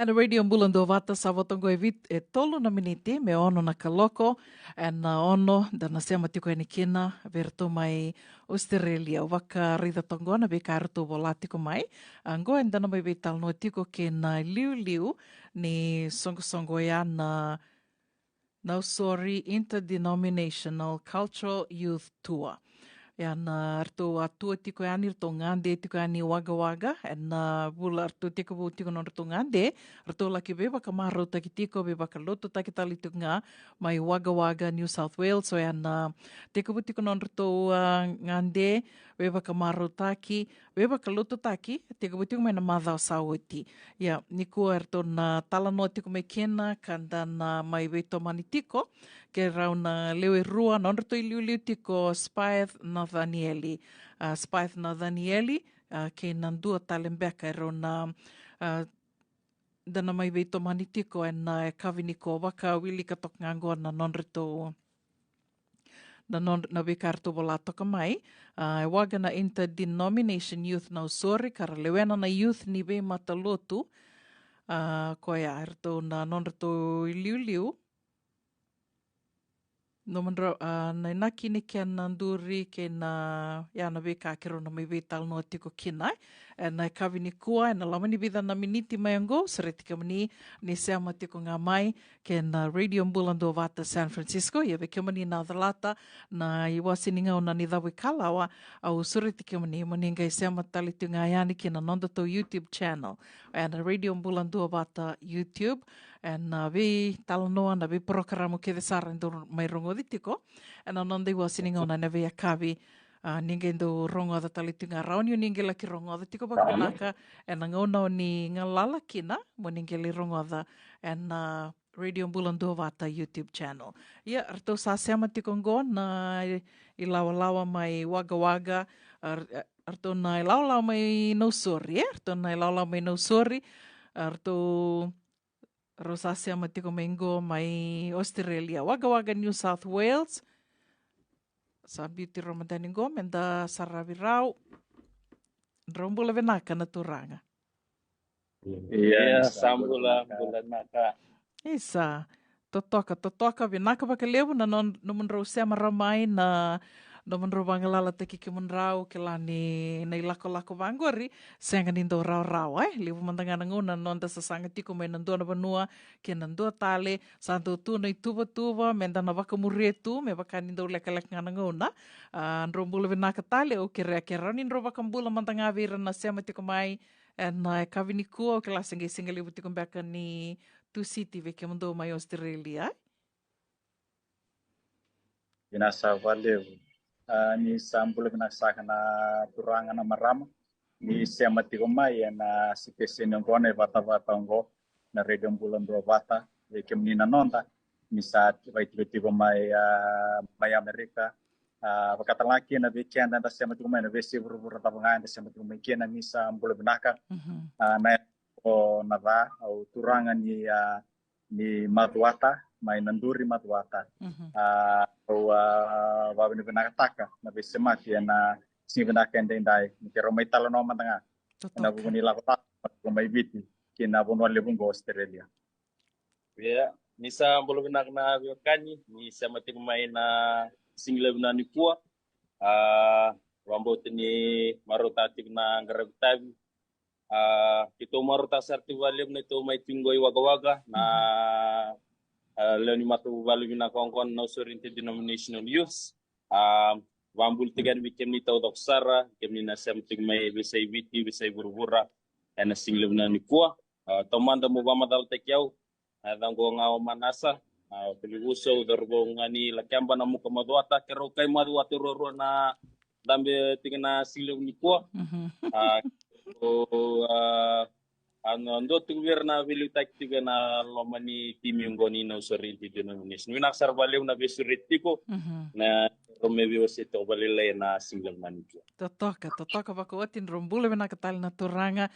Ana radio mbulan do vata sa votongo e tolu na miniti me ono na kaloko na ono da na sema tiko e nikina verto mai Australia waka rida tongona be karto volatiko mai ango enda na mai vital no tiko ke na liu ni songo ya na Nausori Interdenominational Cultural Youth Tour. Na arto atua tiko ani arto ngande tiko ani waga na bula arto tiko bu tiko non arto ngande arto laki be baka maro taki tiko be baka loto taki tali tiko nga mai waga New South Wales so na tiko bu tiko non arto ngande be baka maro taki be baka loto taki tiko bu tiko mai na madhao sawati niku arto na tala no tiko me kena kanda na mai veto mani tiko ke rau na lewe rua non arto i liu tiko Spyth Nathanieli. Spyth Nathanieli, ke nandua talembeka e rona dana mai veito mani tiko e na e kawini ko waka wili ka tok ngangoa na nonrito na vikarto vola toka mai. E waga na Interdenomination Youth na usori, kara lewena na youth ni ve matalotu. Ko ia, erto na nonrito i liu. No mandra na naki ni kia nanduri ke na ve ka kero na mai vetal no tiko kinai na kawini kua na lamani vida na miniti mai ango saretika mani ni seama tiko ngā mai ke na Radio Mbulando Vata San Francisco ia ve mani na dhalata na i wasininga o na ni dhawe kalawa au saretika mani ngai seama tali tu ngā yani ke na nondato YouTube channel na Radio Mbulando Vata YouTube na vi talanoa na vi programo ke de sara ndo mai rongo ditiko na nonde wa sininga ona na vi akavi ninguém do rongo da talitunga rauni ninguém laki rongo da tiko bakunaka na ngona ni ngalala kina mo ninguém li rongo da na Radio Mbulando Vata YouTube channel arto sa sema tiko ngo na i lawa mai waga arto na i lawa mai no sorry arto na i lawa mai no sorry arto Rosasia matiko mengo mai Australia waga New South Wales sa beauty Ramadan ngo menda saravirau rombula venaka na turanga sambula bulan naka isa totoka venaka bakalevu na non munro sia maramai na no munro bangalala teki ke munrau ke lani na ilako vangori senga nindo rau livu mandangana nguna non da sasanga tiko me nando na banua ke nando tale santo tu na tuva menda na vaka murietu me vaka nindo leka ngana nguna nrombula venaka tale o ke rani nro vaka mbula mandanga vira na sema tiko mai na kavini kua o ke la singa livu tiko beka ni tu city ve ke mundo mai Australia binasa valeu ni sambula binasa kana turanga na marama ni sema tiko mai na sipeseni ngone vata ngo na Radio Mbulando Vata ke menina nonda ni sa vai tiko mai mai Amerika wakata laki na weekend na sema tiko mai na vesi vuru tabanga na sema tiko mai kena misa mbula binaka na o nava au turanga ni Maduata mai nanduri Maduata wabini benakataka na besemati na sini benaka endai ni kero mai talo no matanga na buni la kota mai biti kina bono lebungo Australia nisa bolo benak na biokani ni samati mai na single na ni pua wambo tini marota na ngaragtabi ito marota sarti walem na ito mai tinggoy waga na leoni matu valu na kongkon na usur Interdenominational Youth wambul tigan bikem ni tau doksara kem ni nasem tig mai bisai biti bisai burbura ena single na ni pua tomanda mo bamadal tekyau dango ngao manasa piliuso dorgo ngani lakamba na muka maduata kero kai maduata roro na dambe tigna single ni pua ando tuwer na vilu taktiga na lomani timi ngoni na usuri Interdenominational winak sarbaleu na besuritiko na romevi wasito balile na single manager totoka vakuatin rombule vena katali na turanga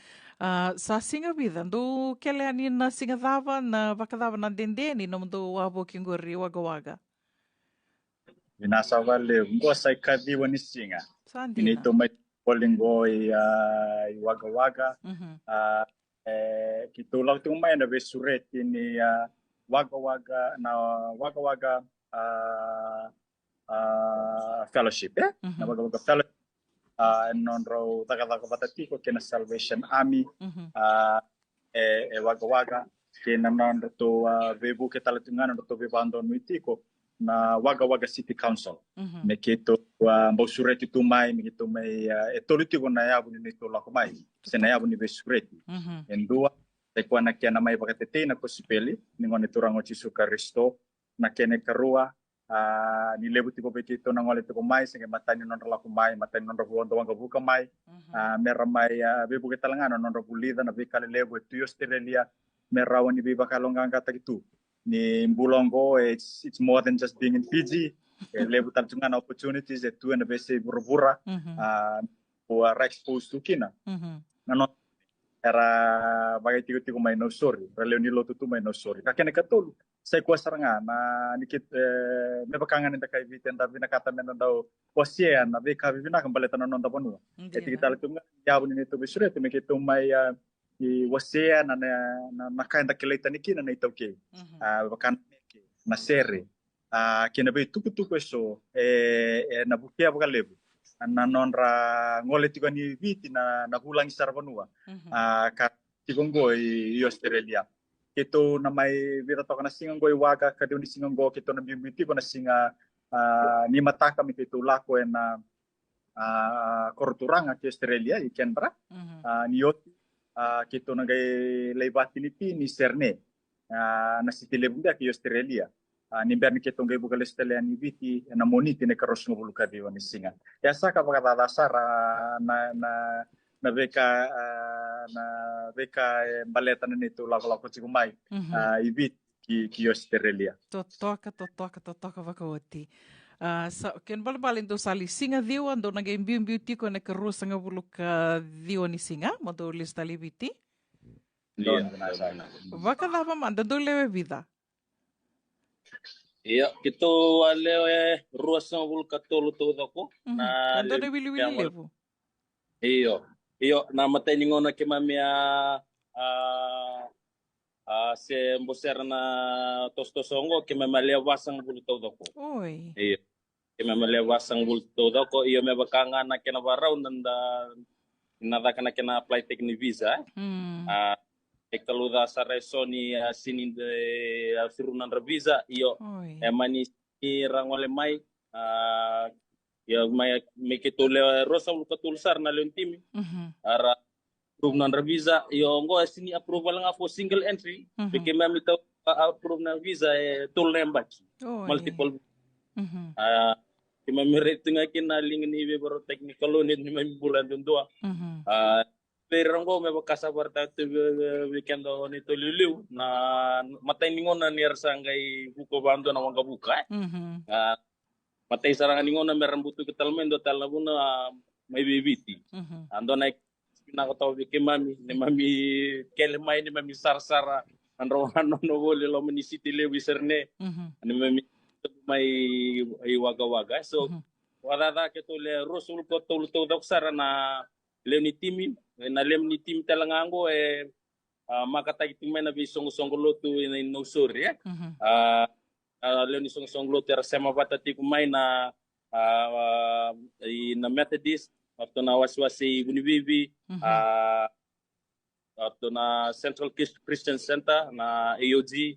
sa singa vida do kele ani na singa dava na vakadava na dendeni no do wabo kingori waga binasa valeu ngo sai kadiwa ni singa Sandina ini to mai polingo i waga Kitulak tu mai na besuret ini waga-waga fellowship ya. Na waga-waga fellowship nonro taka-taka batatiko kena Salvation Army waga-waga kena nonro to bebu ketalatungan nonro to bebando nuitiko na waga-waga City Council. Mekito mbau suret itu mai mekito mai etolitiko na yabu ni tolak mai. Sena yabu ni besuret. Endua tekwa na kia na mai pakatete na kosipeli ningone turango Jesu Kristo na kene karua ni lebu tipo bekito na ngole tipo mai senge matani non laku mai matani non rabu ndo wanga buka mai mera mai bebu ketalangano non rabu lida na bekale lebu tu Australia mera wani beba kalonga kata gitu ni mbulongo it's more than just being in Fiji lebu tarjungan opportunities tu na bese burubura wa exposed to kina na era bagai tigo mai no sorry reloni lo tutu mai no sorry kakene katolu sai kuasa ranga na nikit me bakangan nda kai viten tapi na kata men ndau posia na be ka vivina kembali tanon nda ponu kita tunga ya buni to besure te me kitu mai i wasia na kainda keleta nikina na itoke bakan na sere kina be tuku eso na bukia bakalebu na nonra ngole tiga ni viti na hulang isar panua ka tigongo i Australia kito na may vira to na singang go waga ka di singang go kito na bibiti ko na singa ni mata kami kito lako na korturanga ki Australia i Canberra ni yot kito na gay lebat ni serne na city lebunda ki Australia ni berni kito gay bugal Australia ni viti na moniti ne karos ngulu ka di ni singa ya saka pagata dasar na beka baleta nito lako tigumai ibit ki Australia totoka vakawati ken balbalin do sali singa diwa ando na game beauty ko na karus nga buluka diwa ni singa modo lista libiti vakadava manda do lewe vida iya kito wale ruas nga buluka tolo to dako na ando na wili levu iyo na matay ningon na kimamia se mboser na tostosongo kimamalia wasang bulto dako iyo kimamalia wasang bulto dako iyo me bakanga na kinabaraw nanda nada kana kina apply technique visa ekaluda sa resoni sininde firunan visa iyo emani rangole mai ya may kitule rosa katulsar na leontimi ara approve na visa yo ngo sini approval nga for single entry bike mami to approve na visa tul nembaki multiple kima mirate nga kinaling ni bero technical unit ni may bulan dundua pero ngo may kasabar ta weekend nito liliw na matay ningon na nier sangay buko bando na wanga buka matay sarang ningon na meron buto ketalmen do talabuna may bibiti ando na pinakataw bike mami ni mami kelmay ni mami sarsara andro ano no wole lo mani city lewiserne ni mami may waga-waga so wala ke to le rosul ko to dok sara na leoni timi talangango makatay tingmen na bisong-song loto in no sorry leoni song loto sema batati kumay na na Methodist atau na waswasi Bunibibi atau na Central Christian Center na AOG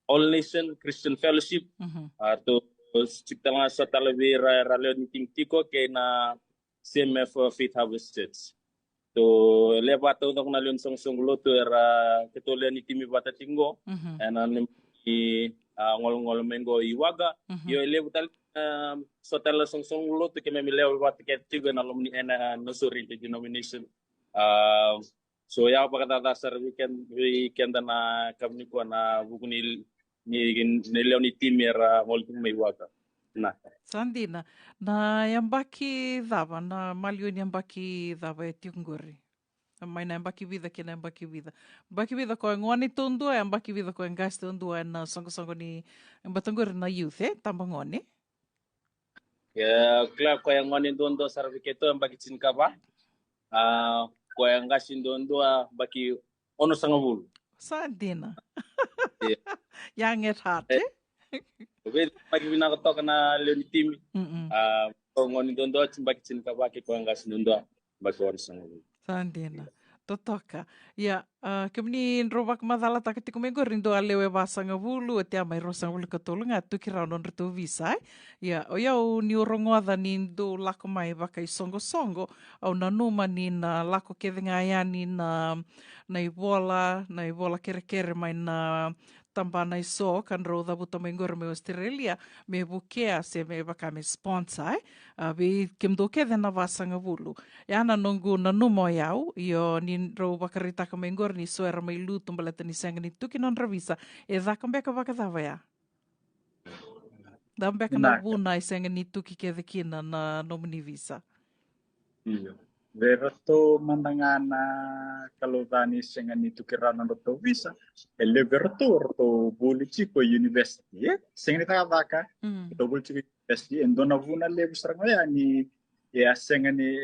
All Nation Christian Fellowship atau cipta nga sa talabira raleo ni Tiko kay na CMF Faith Harvest Church to lebato dok na leon song loto era ketulian ni timi batatingo ni ngol mengo iwaga yo lebutal so tala song loto ke memileo wat ke tigo na lomni ena no suri denomination so ya pakata dasar weekend na kami ko na bukuni ni leon ni timi era ngol tumi iwaga na Sandina, na yambaki dava, na malioni yambaki dava e tiunguri. Mai na yambaki vida ke na yambaki vida. Yambaki vida ko ngoni tundua, yambaki vida ko ngas tundua na songo ni batanguri na youth, tambangoni. Ya, kla ko yang ngoni tundo sarviketo yambaki chinkaba. ko yang kasih doa baki ono sanga bulu. Sandina. Iya. Yang hati. Oke, bagi bina ketok na leoni tim. Ko ngoni doa baki cinta baki ko yang kasih doa baki ono sanga bulu. Sandina. Totoka. Ya, kemni robak madala tak ketika mego rindo alewe basanga bulu atia mai rosang bulu ketolunga tu kira non retu visa. Ya, o ya ni orongo ada nindo lako mai baka songo au nanuma ni na lako kedenga ya ni na ibola kere mai na tampana iso kan roda buta mengor me Australia me bukea se me baka me sponsor be kemdo ke na vasanga bulu ya na nongu na numo yau io ni ro bakarita ka mengor ni suera mai lutum balata ni sanga ni tuki non revisa e da kambeka baka dava ya da mbeka na buna i sanga ni tuki ke kina na nomini visa Iya. Verto mandangana kalau tani sengan itu kirana roto visa, ele verto roto bulici ko university, ya, sengan itu apa roto bulici ko university, endona vuna le busranga ya ni ya sengan ni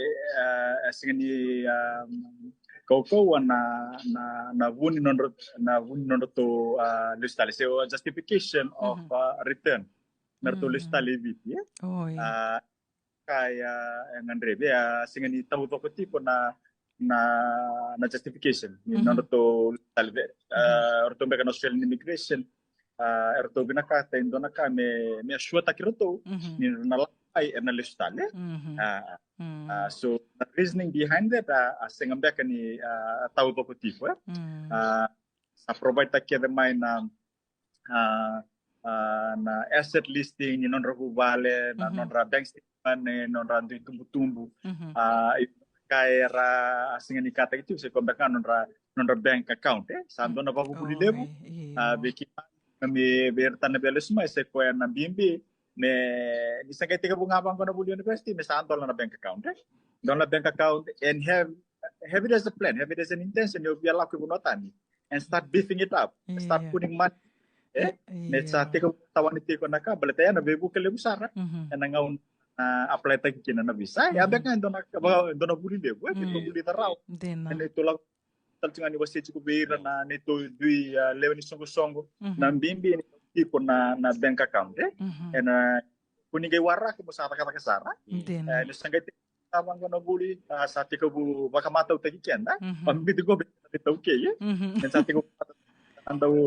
kau na vuni non roto listali, so justification of return, roto listali ya. Oh iya. Kaya yang Andre ya singa ni tahu toko tipo na justification ni noto talve orto mbeka Australian immigration orto bina kata indona ka me shua takiroto ni na lai na listale so the reasoning behind that singa mbeka ni tahu toko tipo sa provide takia mai na asset listing ni non rabu vale na non bank non rantu tumbu kaya singa ni kata itu saya kombekan non bank account santo na papu buli lebu beki kami bertanda belu semua saya koya na bimbi me bisa ketika bunga bang kono buli university me santo na bank account don la bank account and have it as a plan, have it as an intention you biar laku bunotani and start beefing it up, start putting money sa tiko tawan tiko naka balataya na bebu kele busara na ngaun apply tagi kina na bisa ya beka dona buli lebu ito buli tarau and ito lang talcunga ni wasi chiku beira na nito dui leweni songo na bimbi ni tipo na bank account and kunigay wara ko sa kata kasara and sangay tawang ko na buli sa tiko bu baka mataw tagi kenda pambiti ko bitaw kaya and sa tiko andau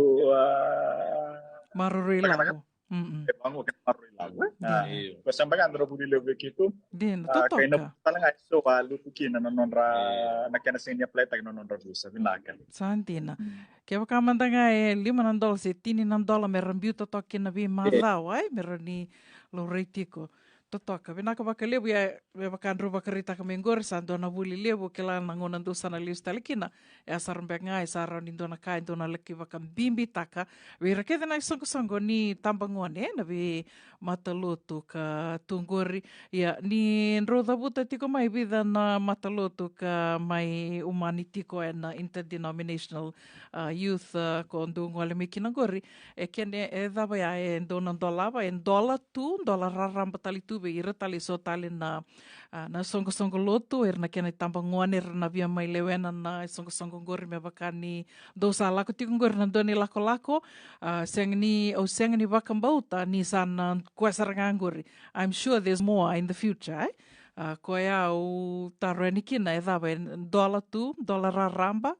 maruri lagu. Bangun ke maruri lagu. Ko sampai kan budi lebih gitu. Totoka. Kaina talang ay so lu pukin na nonra na kana senya play tag nonra busa binakan. Santina. Kaya baka mandanga $5 $7 merambiu totokin na bi madau ay merani loretiko. Totoka, vinaka baka lebu ya baka andro baka rita ka mengor sa dona buli lebu kela nangonan tu sana lius talikina ya saran benga ya saran indona ka indona leki baka bimbi taka wira keda na songo ni tambangone na bi matalotu ka tunggori ya ni roda buta tiko mai vida na matalotu ka mai humanity ko na interdenominational youth ko ndungo le mikina gori e kene e daba ya e ndona dolaba e dola raramba talitu be ira tali so tali na songo lotu na kena tambangone na via mai lewena na songo gori me bakani dosa lako tiko gori na doni lako sengni bakambauta ni sana kuasarangangori. I'm sure there's more in the future ko ya u tarani kina e daba dola raramba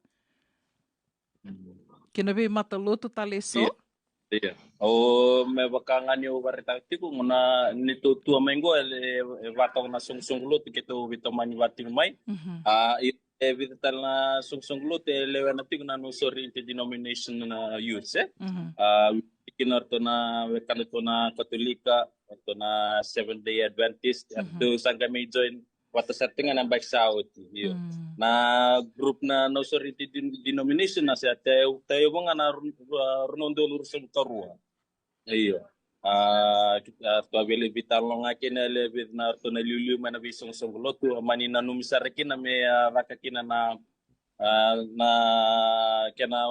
kena be mata lotu tali so Iya. Oh, me bakangan yo barita tiku ngona nitu tua menggo ele watong na sung lut gitu bito mani wating mai. E vital na sung lut ele na tiku na no sorry denomination na youth kinar to na wekan to na Katolika to na Seventh Day Adventist to sang kami join wata setting na baik saut iyo na group na no sorry denomination na sa tayo mga na runondo lurusong karua iyo kita to abili vital long akin ele bit na to na lulu mana bisong songlotu mani na numisarakin na me rakakina na kena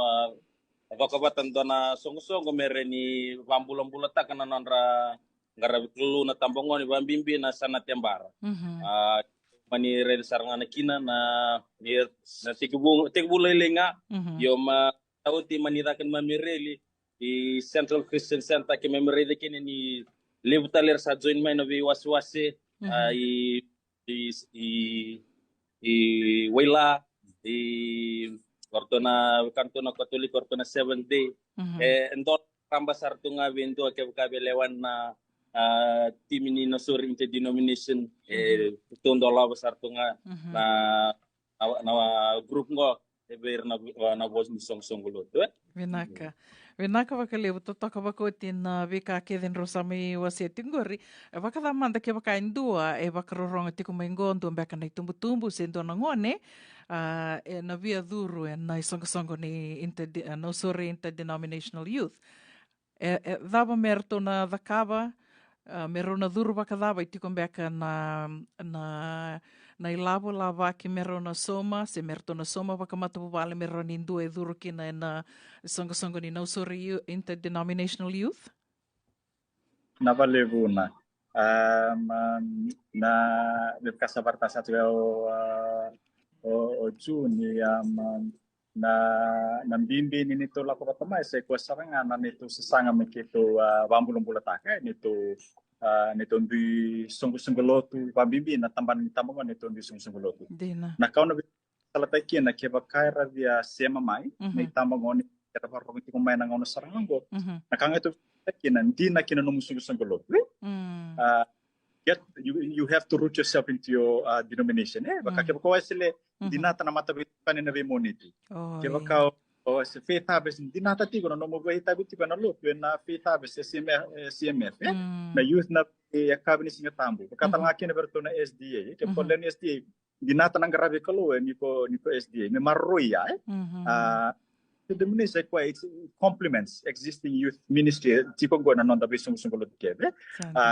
wakabatan to na song mereni pambulan-bulata kana nandra ngara tulu na tambongon bambimbi na sana tembara mani red sarang anak kina na tiga lenga yo ma tahu ti mani takan mamireli di Central Christian Center ke mamireli kini ni lebu taler sa join mai na bi waswase i Waila i kantona Katolik na 7th Day endor kambasar tunga bintu ke lewan na tim ini nasuri interdenomination tundola besar tunga na grup ngo ber na bos ni song gulo tu Vinaka vakalevu totoka vakotin vika kedin rosami wasietingori vakada manda ke vaka indua vakaroronga tiku maingondo mbeka na tumbu sendo na ngone na via duru na isongo ni interdenominational youth dava merto na vakava merona duru vakadava tiku mbeka na ilavo lava ki merona soma se mertona soma vakamata vale merona indua duru kina na songo ni nausori interdenominational youth na valevu na kasabarta sa o Juni na mbimbi nito lako patama sa kwa sarangana nito sasanga mekito wambulumbulata nito ndi sungu-sunggulotu pambimbi na tamban tambangan nito ndi sungu-sunggulotu na kau na salataki na keba kaira via sema mai na tambangon kera parong ti kumain ng ono sarango na kanga ito kina ndi na kina nung sungu-sunggulotu you have to root yourself into your denomination baka keba ko sile dinata na matabitan na vemoniti keba kau se faith harvest dinata tigo na mo vai tabi tigo na luto na faith harvest CMF na youth na cabinet singa tambo katanga kina berto na SDA ke polen SDA dinata nang grabe kalo niko SDA me maroya the denomination quite complements existing youth ministry tipo gona non da bisung sunggulo kebe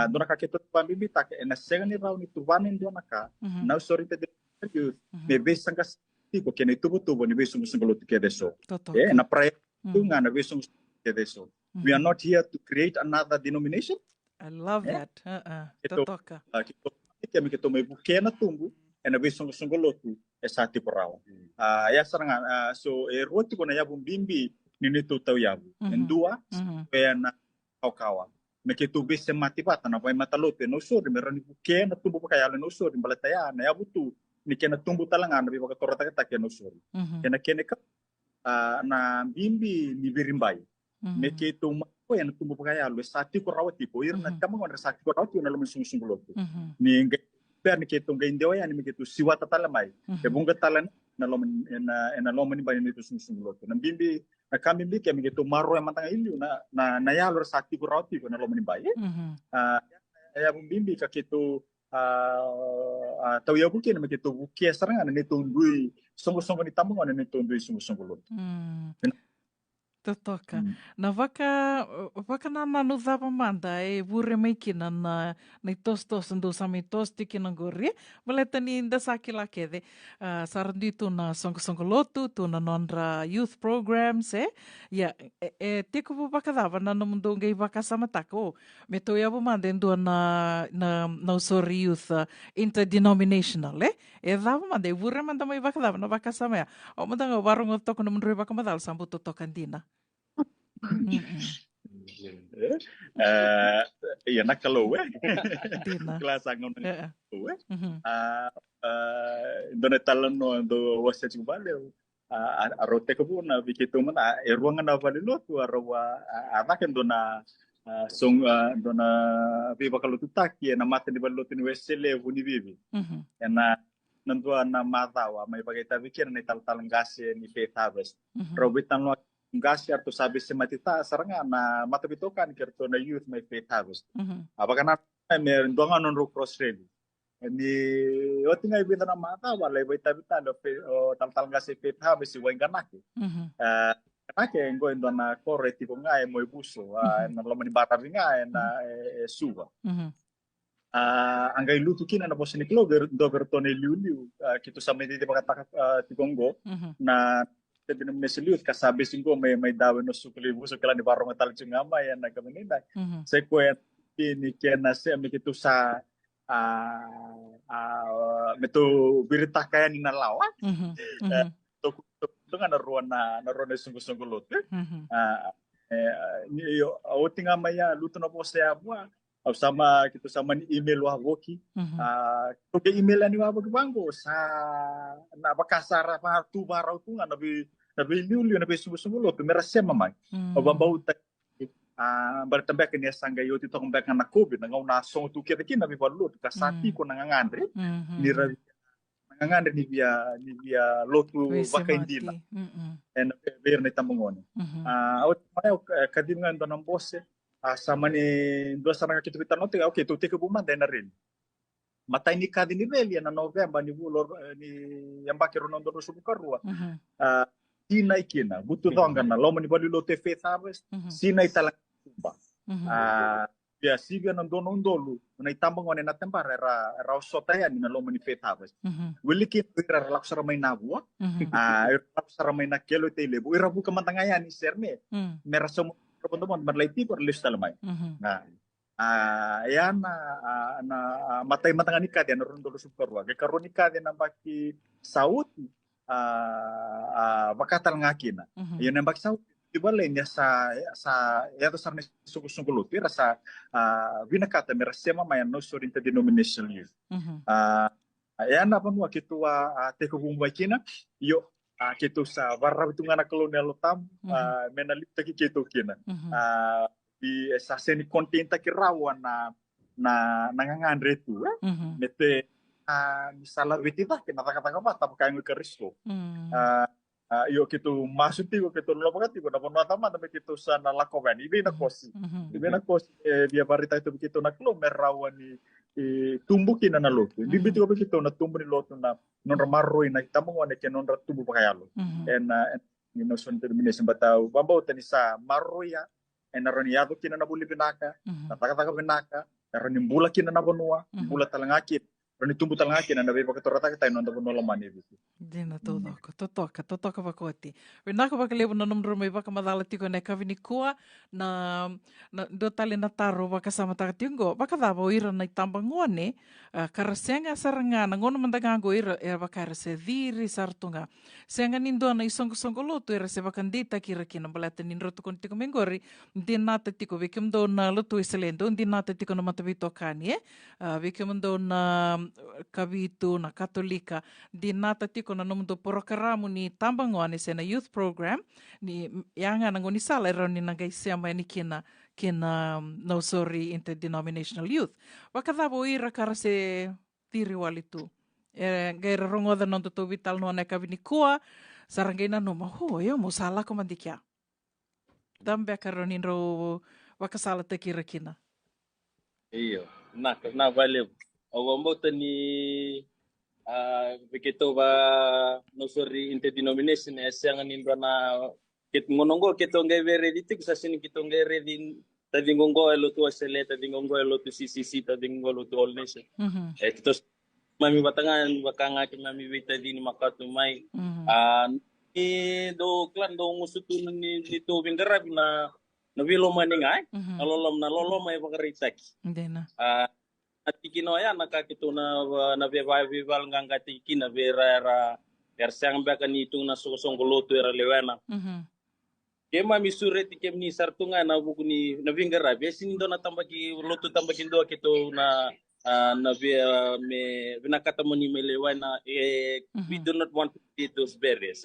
dona ka keto pambibi tak na second round itu wanin dona ka now sorry te youth me besang kas tipo que ne tubo ni besung sunggulo kebe so na prayer tunga na besung kebe so we are not here to create another denomination. I love that totoka kemi keto me bukena tumbu na besung sunggulo tu esati porao ya sarangan so roti kona yabu bimbi nito tau yabu endua na kawa meke tu bese mati pata na pai matalote no so merani buke na tumbu pakayalo no so balataya na yabu tu ni kena tumbu talangan bi baka torata ka no so kena ka na bimbi ni birimbai meke tu ma na tumbu pakayalo sati ko rawati ko irna kamu ngon sati ko rawati na lumun sunggulo ni per ni ketung ga indewa ya ni meke tu siwata talamai ke bunga talan na loman ba nito sunggulo na bimbi na kami bimbi kami gitu maro yang matang ilu na ya lor sakti ko roti ko na loman ba ya bimbi ka gitu tau ya buki na gitu buki serangan nito ndui songo ni tambungan nito ndui sunggulo totoka na vaka na no dava manda vure mai kina na tos ndo sami tos tikina gori valeta ni nda sakila kede sarandi tu na songo lotu tu na nondra youth programs tiko vaka dava na no mundo ngai vaka samatako me to ya manda ndo na usori youth interdenominational dava manda vure manda mai vaka dava na vaka samaya o manda warung toko no mundo vaka madal sambu totokan dina iya nak kalau kelas angon dona talan no do wasa cubale arote ko na bikitu mana ruangan na valilo tu arwa anak dona dona bi bakalo tutaki na mate di ballo tu wesele buni bibi na nantua na matawa may pagita bikin ni tal-talang gase ni faith harvest robitan lo gasi atau sabi sematita saranga na matabitokan kerto na youth may faith harvest apakah na meron doang non ro cross rally ni oti nga ibenta na mata wala ibenta o tal gasi faith harvest iwan ganaki kanake ngo ndo na kore tipo nga mo ibuso na laman bata nga na suba angay lutu kina na bosin ni Clover do berto ni liu kito sa medite makataka tigongo na denomination youth kasabi singgo may daw no sukulibu so kala ni barong tal chungama yan na kameninda se kwet ni kena se mi kitu sa metu berita kaya ni nalawa to nga naruan na sungguh-sungguh lot ni o tinga maya luto na po sa abwa au sama gitu sama ni email wa woki to ke email ani wa banggo sa na bakasara pa tu barau tu nga nabi liu nabi sungguh-sungguh lot merasa mamai o bambau bertambah kini sangga yo tito kung bek na COVID na ngaw nasong tu kira kina nabi palut kasati ko nangangandre ni nangangandre ni via lotu vakaindina en ber na tamongon awat mayo kadim nga ndo ng boss sama ni do sarang kitu kita note okay tu tike buman na rin matay ni kadin ni Belia na November ni bulor ni yang bakiro non do subukarwa sinay kina buto dongan na lomo ni balilo te faith harvest sinay talang tumba ya siga non dono ndolu na itambang wane na tempar era sotaya ni na lomo ni faith harvest wiliki era laksara may nabua laksara may na kelo te lebu era bu kamantangaya ni serme meraso teman-teman berlaiti por list talamay na yan na matay matangan nikad yan ron dolo sukarwa kay karon nikad yan baki saut bakatal ngakina yun ang baki saut diba lain ya sa yato sa sungguh-sungguh luti rasa binakata merasema mayan no so rinta denominational youth yan apa mo kitu teko bumbakina yo kitu sa barra itu ngana kolonial utam menalita kitu kina di sa seni kontenta kirawan na nangangandre tu mete misalar witita kinata-kata ba tapos kayo ka risko yo kitu masuk tigo kitu lopakat tigo na pono tama tapi kitu sa nalakoban ibe na kosi dia barita itu begitu na klo merawan ni tumbukin na loto di bitu begitu na tumbu ni loto na non marroi na tamong wane ke non tumbu pakayalo and you know son termination batau bambau tani sa marroya en aroniado kina na buli binaka taka binaka aroni bula kina na bonua bula talangakit rani tumbu talangakit na be pakatorata ka tayo non da bonolo mani bitu dina totoka pakoti winaka bakalebu na nomro may baka madalati ko na kavini kuwa na do tali na taro baka sama takatingo baka dabo ira na itambang ngone karasenga saranga na ngono mandagango ira baka rase diri sartunga senga nindo na isong loto ira se baka ndita kira kina balata ninro to kon tiko mengori dinata tiko bikim do na loto iselendo dinata tiko na matabito kani bikim do na kabitu na katolika dinata tiko na nomundo porokaramu ni tambangone sena youth program ni yanga nangoni sala era ni nagai sema ni kina no sorry interdenominational youth wakadabo ira karase tiri walitu gaira rongoda non to vital no na kavini kua sarangena no ho yo mo sala ko mandikia dambe karonin ro wakasala te kira kina iyo na vale awambota ni begitu no sorry interdenomination yang nindra na kit ngonongo kito ngevere ditik sa sini kito ngere din tadi ngongo elo tu asele tadi ngongo elo tu CCC tadi ngongo elo tu all nation kito mami batangan bakanga mami wita din makatumay ni do klan do ngusutun ni dito bingarab na nabilo maninga nalolom ay bakaritak ndena atikinoya nakakito na vival nganga tiki na vera sang baka ni tung na sosong goloto era lewena kema misure tikem ni sartunga na buku ni na vingara besin do na tambaki loto tambaki do kito na via me vinakata moni melewena we do not want to eat those berries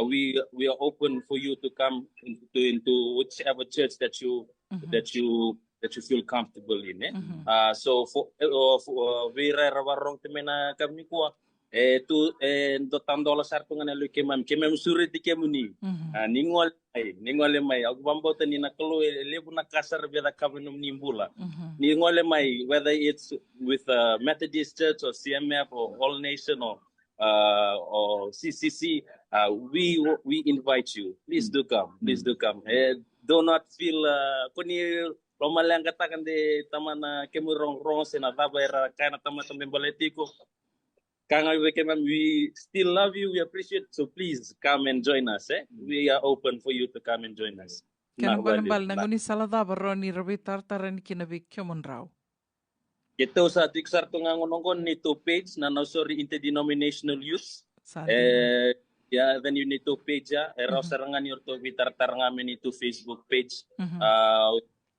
we are open for you to come into whichever church that you feel comfortable in so for vera rawarong temena kami kuwa tu do tandola sartungan elu kemam suri tikemuni ningole mai aku bambota ni nakelo lebu nakasar beda kabinum nimbula ningole mai whether it's with Methodist Church or CMF or All Nation or CCC we invite you, please do come do not feel kuni Romalang katakan de tamana kemurong rong senataba era kana tamatan baletico Kanga we still love you, we appreciate, so please come and join us. We are open for you to come and join us. Kanang balambal nanguni salada baroni rabi tartaran kinabi kyomonraw. Kita sa tiksar to nga ngonong ni two page na sorry interdenominational youth. Sali. Yeah, then you need to page ya. Era sarangan your to vitar-tar ngamin itu Facebook page.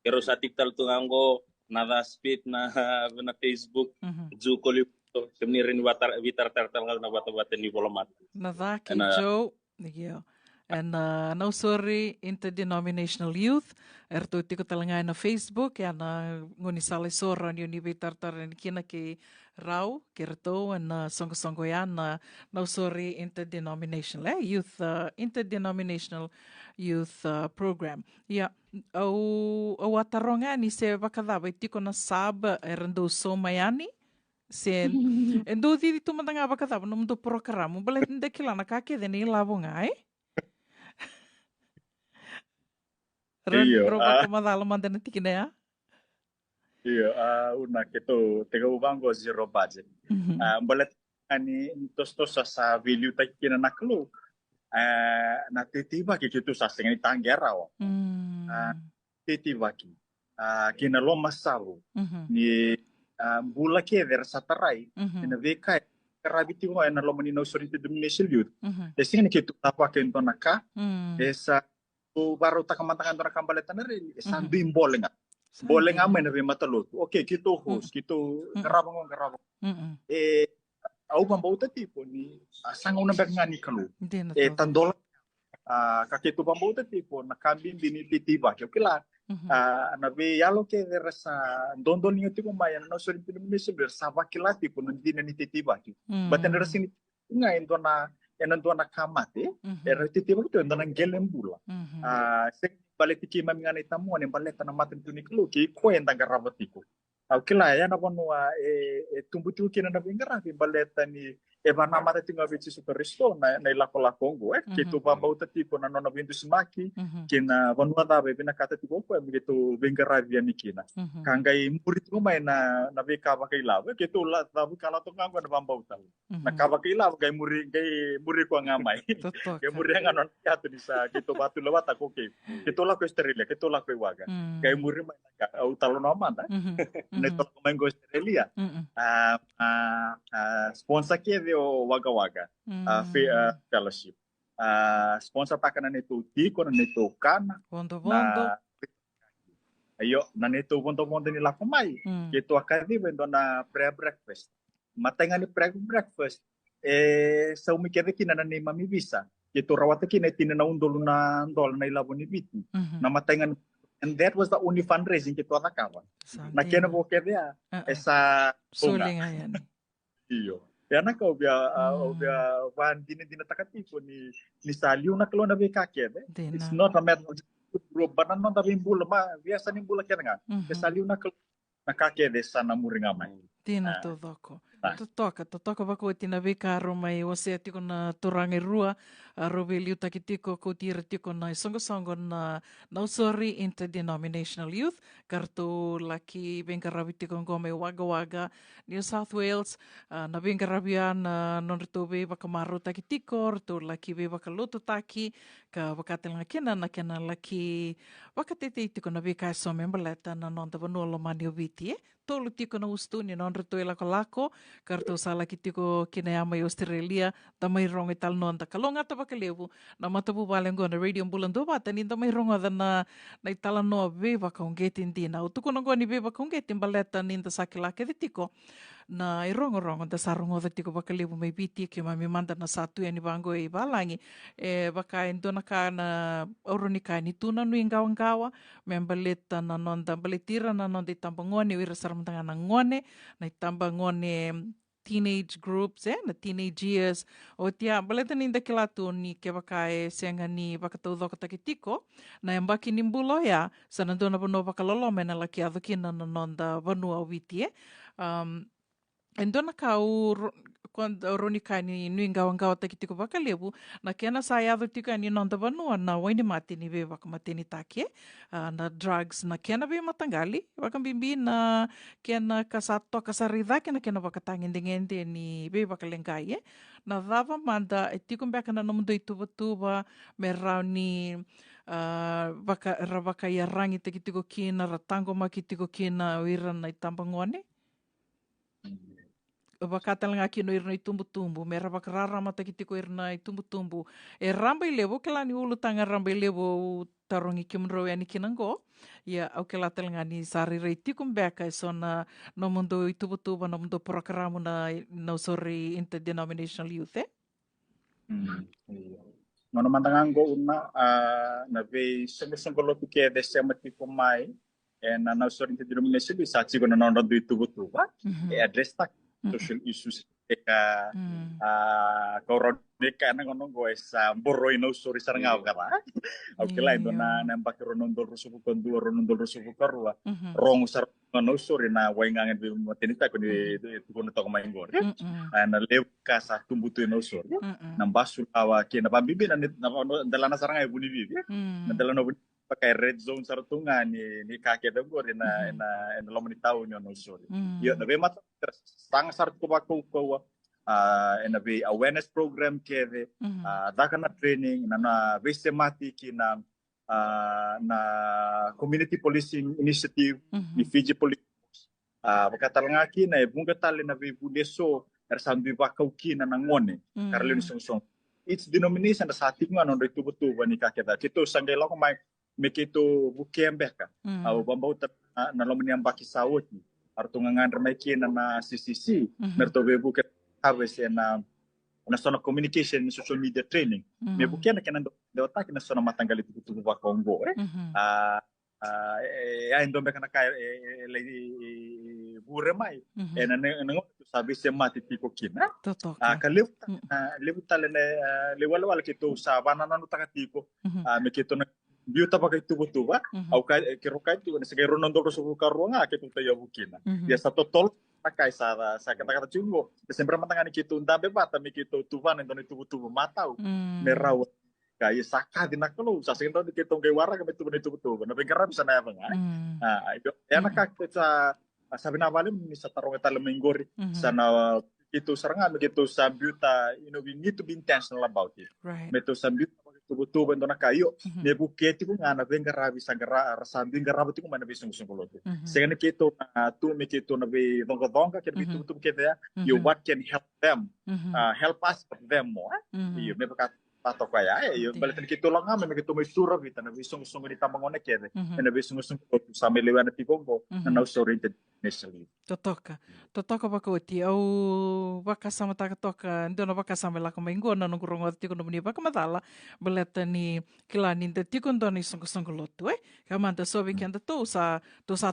Pero sa tiktal to ngo nada speed na na Facebook. Juko lito kami rin vitar-tar na bata-bata ni Bolomat. Nada ki Joe. Nigyo. And no sorry interdenominational youth erto tiko talangay na Facebook ya na nguni sali soran yun ni vitar-tar kina ki rau kerto and songko yan na no sorry interdenominational youth interdenominational youth program ya au ataronga ni se bakadaba tiko na sab erendo somayani sen endo di tu matanga bakadaba no mundo programa bale ndekila na kake de ni labonga Roba kamadala mandana tikina ya. Iya, una kito tega ubango zero budget. Balat ani tos sa value takina naklo. Na titiba ki kito sa singani tanggeraw. Titiba ki. Kina lo masawo. Ni bula ke ver sa taray. Kina veka karabiti mo na lo manino sorinte domination youth. Desingani kito tapa kento naka. Esa baru takamantangan tora kambaletan rin sanding bolenga bolenga men rin matalot okay kito host kito garabang au bambauta tipo ni asang una berngani kalu tandola kaketu bambauta tipo nakambin dini titiba kila na be yalo ke rasa dondol ni tipo mayan no sori pinimisi ber sabakila tipo nandina ni titiba baten rasini ngain to na enantua na kamate era titiba itu entana gelembula sek baleti mami ngani tamu ne baleta na maten tuni klu ki ko enda garabatiku au kila ya na bonua tumbutu kina na bingara bi baleta ni bana mata tinga vici superisto na ila Kongo kitu bamba utatipo na nona bintu simaki kina bonua da be bina kata tipo ko begitu bingara via nikina kangai murid ko mai na beka bakaila kitu la tabu kala to nganggo na bamba utal na kabakaila gai muri ko ngamai gai muri nganon katu disa kitu batu lewat aku ke kitu la ko Australia kitu la ko waga gai muri mai au talo no manda neto mengo Australia sponsor ke o waga fellowship sponsor pakanan itu tiko na nito kana Vondo ayo na nito vondo ni la kumai kito akadi vendo na pre-breakfast matenga ni pre-breakfast sa umikede kina na ni mami visa kito rawata kina tina na undol na ilabo ni biti na matenga and that was the only fundraising kito atakawa na kena bokede esa suling ayan iyo yana ka obia van dina takatipo ni saliu na klona be kakede it's not a matter of banan non tabi bula ma biasa ni bula kena saliu na kakede sana muringa mai tina todoko totoka bako tina veka roma e ose tiko na torange rua robe liu takitiko ko tira tiko na songo na Nausori Interdenominational Youth kartu laki bengkarabi tiko ngome waga New South Wales na bengkarabian non retobe bakamaru takitiko to laki be bakaloto taki ka bakatel ngakena na kena laki bakatete tiko na veka so membaleta na non tavano lo mani obiti tolu tiko na ustu ni non reto lako karto sala kitiko kinayama Australia tamay rong ital non ta kalonga ta bakalebu na matabu balengo na radio bulando bata ni tamay rong na itala no be bakongeti ndina utuko no ni be bakongeti baleta ni ta sakila ke tiko na irongo da sarungo da tiko bakalebu may biti ke mami manda na satu yani bango e balangi baka indona ka na oronika ni tuna no ingawa membaleta na nonda baletira na nonda tambangone wira saramtanga na ngone na tambangone teenage groups na teenage years o tia baleta ni dakila tu ni ke baka senga ni baka todo ka takitiko na embaki ni mbulo ya sanandona bono baka lolo mena laki adukina na nonda vanua witie endona kau quando ronika ni nuingawangawa takitiko bakalebu na kena sayado tika ni nonda vanua na waini mati ni be baka mateni take na drugs na kena be matangali baka bimbi na kena kasato kasarida kena baka tangende ni be baka lengai na dava manda etiko baka na nomundo ituba merau ni baka yarangi takitiko kina ratango makitiko kina wira na itambangone bakatala nga kino irna itumbu-tumbu, mera bakarara mata kitiko irna itumbu-tumbu. E ramba ilevo, kela ni ulu tanga ramba ilevo tarongi kimro yani kinango, ya au kela talanga ni sari rei tikum beka sona no mundo itumbu-tumbu, no mundo programa na usori interdenominational youth, Nono mantangango una na ve sungguh-sungguh lo pike desa mati pomai na usori interdenominational bisa cigo na nono do itumbu-tumbu, address tak social issues ka korodeka na ngono go esa boroi no sori saranga kara au kela ito na nambak ronondol rusuku kondu ronondol rusuku karua rong sar no sori na waingangan bi matinita ko di kono to main gor na lew ka sa tumbutu no sori na basul awa ke na pambibi na dalana saranga buni bibi na dalana buni pakai red zone sartunga ni kakek dengor na lomani tahu no sori yo na be mata sang sar ko ba ko na be awareness program keve dakana training na vesemati kina na community policing initiative ni Fiji Police bakatalanga kina bunga tali na be budeso sambi bakau kina na ngone karlen song its denomination sa tingwa no itu betul bani kaketa kito sanggelo ko mai mekito bukembeka au bambau na lomani ambaki sawoti artungangan remeki na CCC mertobe buket harvest na sona communication social media training me bukia na kenan do tak na sona matanggal itu tubu ba Kongo ya indombe kana kai bure mai na ngo sabi semati tiko kina kalew tale lewal kito sa banana no takatiko me kito na biuta pakai tuba au kai kirokai tu na segero nondo ko suku karuanga kito tayo bukina ya satu tol pakai sa kata-kata cungo sempre matangani kito ndambe bata mi kito tuvan ndo tubu matau merau kaya saka dinakalo sa sento kito kay wara kami tubu na bengkara bisa na bang ya nakak sa sabi na bali mi sa tarong eta lemengori sana itu seranga begitu sa biuta we need to be intentional about it meto sa biuta tubuh-tubuh ndo na kayo ne buketi ko nga na bengara bisa gara rasambi gara bati ko man na bisung sungkulo sega ne kito tu me kito na be donga ke tubuh-tubuh kete you what can help them help us them more you me pakat patok kaya you balitan kito lang nga me kito may sura kita na bisung di tambangone kete na bisung sa melewan na tigongo na oriented initially totoka bakoti au bakasama takatoka ndono bakasama la kamaingo na nungurungo tiko no muni bakamadala beleta ni kilani de tiko ndono isongo lotu kamanda sobi kenda to sa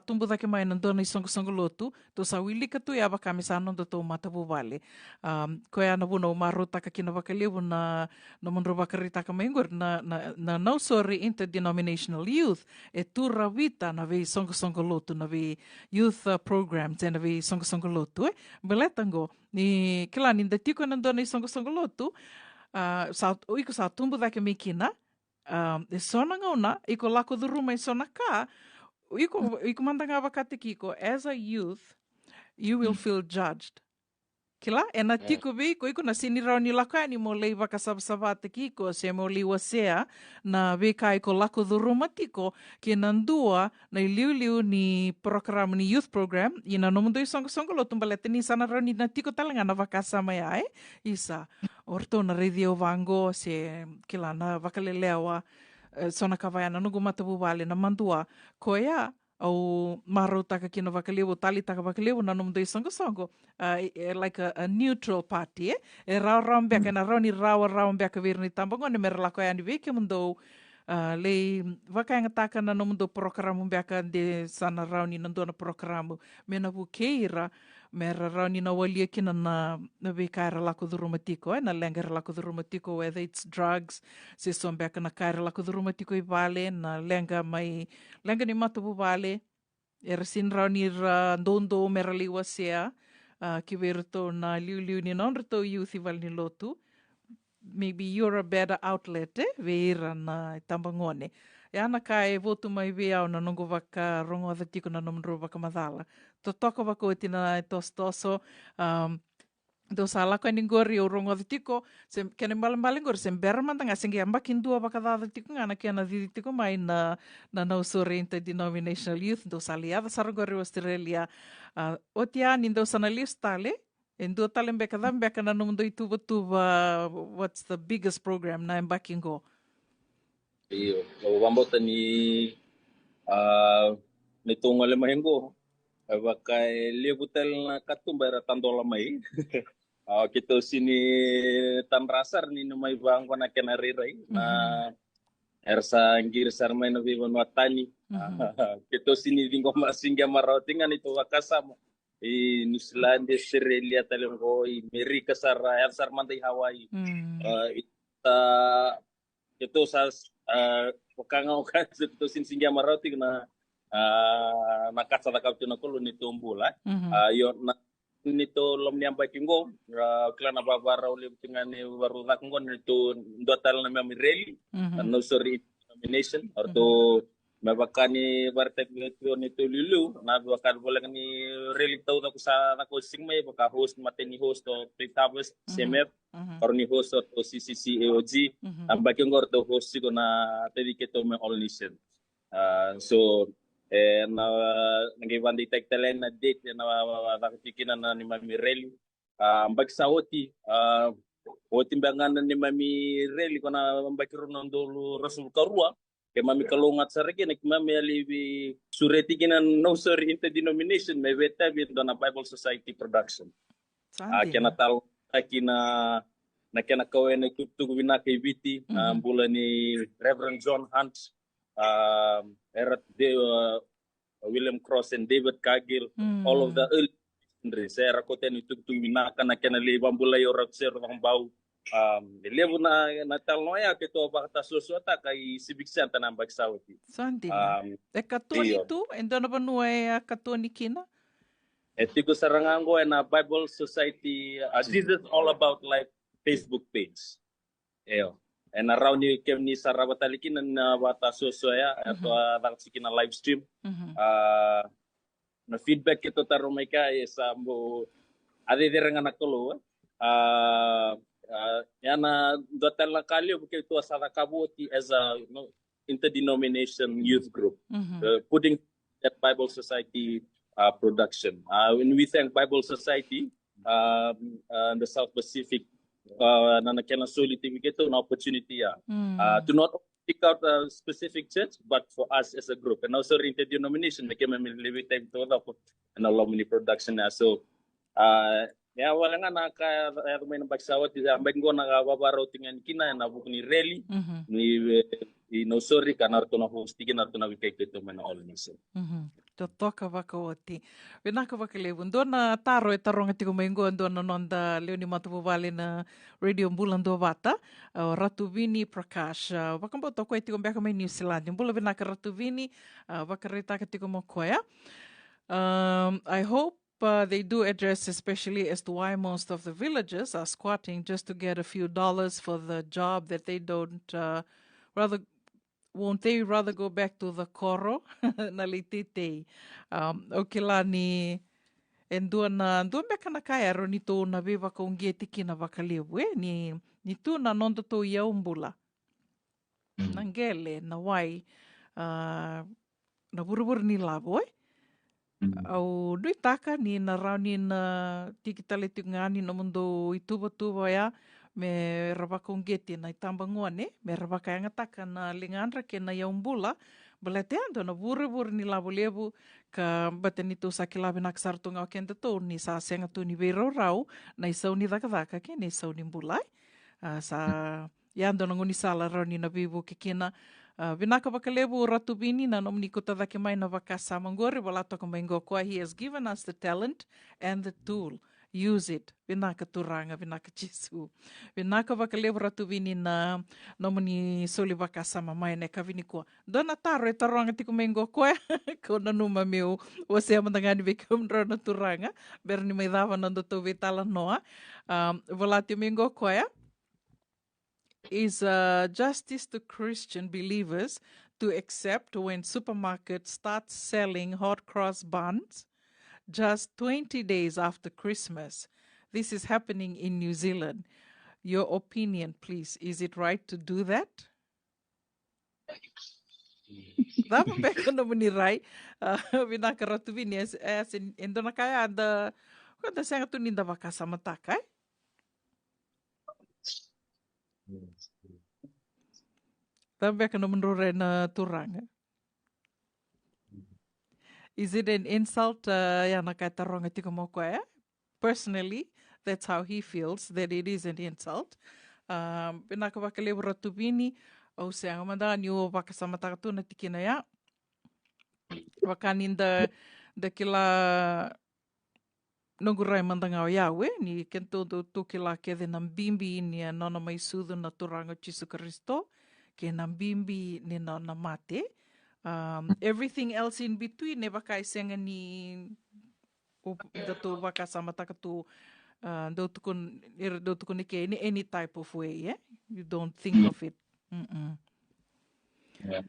tumbu da kemai ndono isongo lotu to sa wili katu ya bakamisa no to mata bubale ko ya na buno maruta ka kina bakalebu na no munro bakarita kamaingo na no sorry interdenominational youth e turra vita na ve isongo lotu na ve youth programs na ve isongo lotu beletango ni kilani de tiko ndono isongo lotu iko sa tumbu da kemikina e sona ngona iko lako do ruma sona ka iko mandanga bakate kiko as a youth you will feel judged kila ena tiko be iko na sinira ni laka ni mo lei baka sabsabate kiko se mo liwa sea na be kai ko lako do ruma tiko ke nandua na liu ni program ni youth program ina no mundo isongo lo tumbalete ni sana roni na tiko talanga na vakasa mai isa orto na radio vango se kila na vakalelewa sona kavayana no gumatabu vale na mandua koya au marota ka kino vakalewo tali taka vakalewo na no mundo isongo like a neutral party e rau mbeka na roni rau mbeka virni tambango ne merla koya ni veke mundo le vakanga taka na no mundo programu mbeka de sana rauni nando na programu mena bukeira mera rauni na walia kina na vekaira lako dhurumatiko na lenga lako dhurumatiko whether it's drugs se sombeka na kaira lako dhurumatiko i vale na lenga ni matubu vale era sin rauni ra ndondo mera liwa sea ki verto na liu ni non reto youth i val ni lotu maybe you're a better outlet veira na tambangone ana kai votu mai vea na nongo vaka rongo da tiko na nomro vaka madala to toka vaka otina tostoso do sala ko ningori o rongo da tiko sem kene malang gor sem berman tanga singi ambakin dua vaka da tiko ngana kena di tiko mai na usore interdenominational youth do salia da sargori Australia otia nindo sana listale Endo talem beka na nung do itu what's the biggest program na embaking go? Iyo, wambota ni nitungo le mahengo. Bakai libutel na katumba era tandola mai. Kita sini tan rasar ni numai bang kona kena rirai na ersa ngir sarmai na vivan watani. Kita sini dinggo masingga marautingan itu wakasama. New Zealand, Australia, Talenggo, Amerika sara ersar mantai Hawaii. Itu sas wakanga itu sini marauting na nakasa takap tuna kulu ni tumbula. Yo na nito lom ni ambai kingo klana babara uli dengan ni baru lakungon itu total na memireli no sorry nomination atau mabakani bartek itu lulu na bakal boleh ni reli tau tak sa nak sing mai baka host mateni host to Pritavus CMF or ni host to CCCAOG ambai kingo to host ko na dedicate me all nation so na nagibang detect na date na nakikinan na ni Mami Reli. Mbagsa oti mbangan ni Mami Reli ko na mbakiro ng dolo Rasul Karua. Kaya Mami Kalungat sa rekin, Mami alibi sureti kinan no sorry interdenomination may weta bit na Bible Society production. Kaya natal kina nakinakawe na kutugwina kay Viti mula ni Reverend John Hunt. William Cross and David Cargill, all of the early saya rakoten itu minakan na kanali bambulay orang ser orang bau levo na natal noya keto bakta susuata kay sibiksan tanang bagsawti Santi katonitu endo na banuay katonikina etiko sarangango na Bible Society this is all about like Facebook page and around ni kem ni sarabatalikin na bata sosoya atau sikin na live stream na feedback ito taro may ka sa mo ade derengan nakolo yana dotel na kalyo porque ito sa kabuti as a interdenomination youth group putting that Bible Society production when we thank Bible Society in the South Pacific na nakena certificate an opportunity to not pick out a specific church but for us as a group and also interdenomination nakema milibi time to and alumni production so wala nga naka may nabagsawat ambay ko nakababaraw tingan kina na bukni rally ni no sorry kanarto na hostigin narto na wikay to man all nison to toka wakawati vinaka wakalevu ndona taro e taronga tiko maingo ndona nonda leoni matupu vale na radio mbula ndo vata Ratuvini Prakash wakambo toko e tiko mbeka mai New Zealand mbula vinaka Ratuvini wakaretaka tiko mokoya I hope they do address especially as to why most of the villagers are squatting just to get a few dollars for the job that they don't won't they rather go back to the koro na litite okila ni endua meka na kaya ro ni to na viva ko ngetiki na vakalevu ni tu na nondo to ia umbula nangele na wai na burubur ni lavo au dui taka ni na rauni na tikitale ngani no mundo ituba ya me rabakongeti na itambangone me rabakayanga taka na lingandra ke na yaumbula balate ando na buru ni labulebu ka bateni tu sakilabi na ksartunga kenda to ni sa senga tu ni vero rau na isau ni daka ke ni isau ni mbulai sa yando na nguni sala rauni na bibu ke kina vinaka vakalebu Ratuvini na nomni kutadake mai na vakasama ngore walato kamaingo kwa he has given us the talent and the tool use it vinaka turanga vinaka chisu vinaka vakalebu Ratuvini na nomni soli vakasama mai ne kavini kwa dona taro e taranga tiku maingo kwa kona numa meu wase amandangani vekumdra na turanga berni mai dava nando to vitala noa volati maingo kwa is justice to Christian believers to accept when supermarkets start selling hot cross buns just 20 days after Christmas. This is happening in New Zealand. Your opinion, please. Is it right to do that? Dapat beka na menirai vinaka Ratuvini as in Indonesia ada Quando senga tu ninda vakasama takai? Também que não me na turanga. Is it an insult? Yana kaita ronga tika mo koe? Personally, that's how he feels, that it is an insult. Pinaka wakalewa ratubini, o se angamanda ni o vakasama takatu na tikina ya. Wakaninda da kila Nogurai mandangau Yahweh, ni kento do tukila kede nambimbi ni a nona mai sudu na turanga Jesu Christo, ke nambimbi ni nona mate. Everything else in between, ne wakai senga ni dato waka samataka tu do tukun ni ke any type of way, yeah? You don't think of it. Yeah.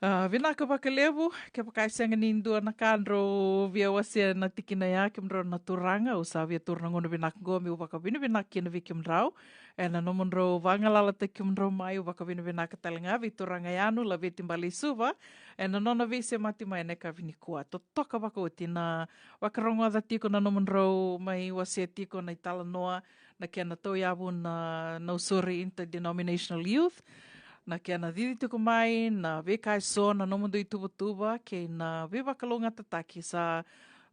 Vinaka wakalevu, ke pakai senga ni indua na kandro via wasia na tikina ya kimro na turanga, usa via turnangono vinaka go mi waka vina vinaka kina vi kimrao, e na nomonro vangalala te kimro mai waka vina vinaka talinga vi turanga yanu la veti mbali suva, e na nona vi se mati mai neka vini kua. To toka waka o tina wakarongo ada tiko na nomonro mai wasia tiko na itala noa na kia na tau yabu na Nausori Interdenominational Youth, na kia na didi tuku mai, na vekai so, na nomundu i tuba ke na vewakalonga tataki sa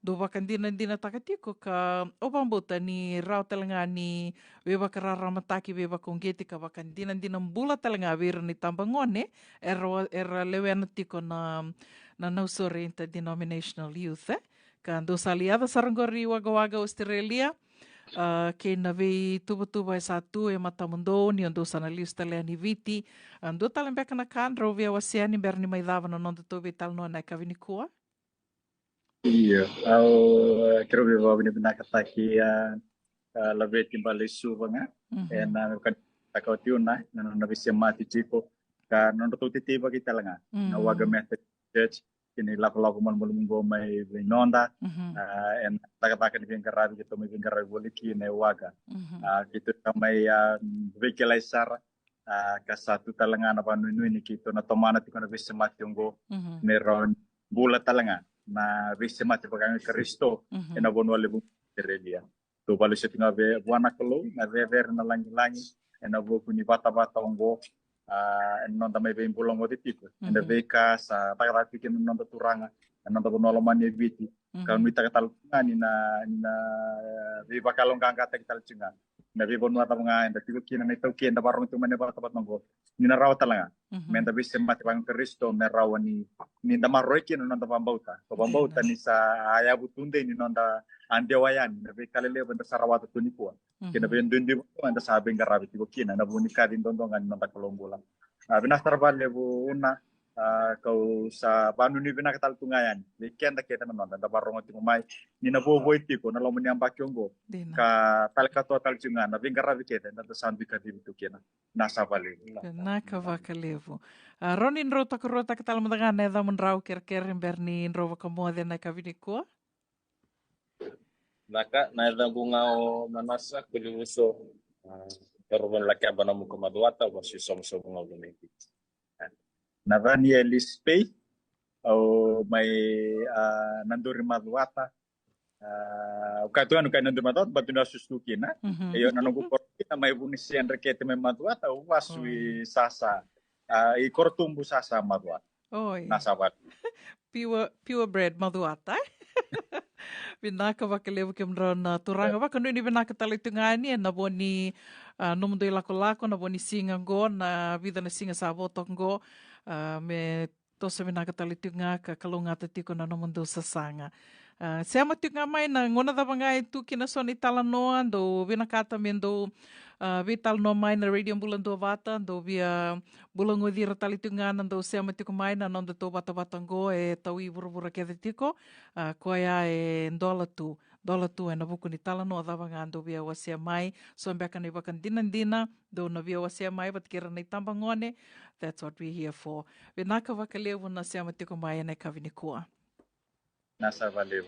do wakandina takatiko ka opambuta ni rao talanga ni vewakararamataki vewakongeti ka wakandina mbula talanga vira ni tambangone, era lewe ana tiko na Nausori Interdenominational Youth, ka do saliada sarangori waga Australia, ke na vei tuba e satu e matamundo ni ando sana lista le ani viti ando talen beka na kandro via wasiani berni mai dava no nonda to vei tal no na kavini kua. Iya, au kero viva vini binaka taki la veti mbali suva nga, e na kan takau tiuna na visi mati tipo ka nondo to titiba kita langa na waga Methodist Church kini laku mon mai nonda en taka ni vingarabi gitu mai vingarabi boliki ne waga gitu kamai vekelai sara ka satu talanga na panu ini gitu na tomana tikona visi mati ungo ne ron bula talanga na visi mati pagang Kristo na bono lebu terelia to balu setinga ve buana kelo na ver na langi na bo kuni bata ungo non tamai be impulong oti tipo enda veka sa takara pikin non turanga non ta bono mani biti kan mita katal ngani na vi bakalong kangka tal cinga na vi bono ata mga enda tiko kina na tau kina barong tu mane bata nongo ni na raw talanga menda bis mati pang Kristo me rawani ni da maroi kina non ta pambauta ni sa aya butunde ni non da andewayan na vi kalele benda sarawata tunipua kina ben dundi anda sabe ngarabi tiko kina na buni kadin dondongan non ta kolombola binas tarbale bu una kau sa panu ni bina katal tungayan weekend ta kita non da barong ti mai ni na bo tiko na lo manyam bakyongo ka tal ka total junga na bingarabi kita na sandu ka di tu kina nasa vale na ka vakalevu ronin rota katal mandangan na da munrau ker berni ro vakamode na kavini ko Naka na da bungao manasa kuliuso pero laki abana mo kumaduata wasi somso bungao lumiti na vani elispei au mai nanduri maduata katuan kai nanduri maduata batu na susukina yo nanongu kortina mai bunisian rekete mai maduata wasui sasa I kortumbu sasa maduata nasabat pure bread maduata Vinaka wakalevu ke mra na turanga waka nui ni vinaka talitungani na boni nomundo I lako na boni singa go na vida na singa sa votok go me tosa vinaka talitunga ka kalunga tatiko na nomundo sasanga. Seama tunga mai na ngona da bangai tu kina soni tala noa do vinaka mendo vital no mai na radio bulan do vata do via bulan udira talitunga na do seama tiko mai na nonda to vata go e tau I vuruvura ke tiko koia e dola tu e na buku ni tala no da bangai do via wasia mai so mbeka ni bakan dina do na via wasia mai bat kira nei tambangone. That's what we're here for. Vinaka wakalevu na seama tiko mai na kavini kua. nasa valeu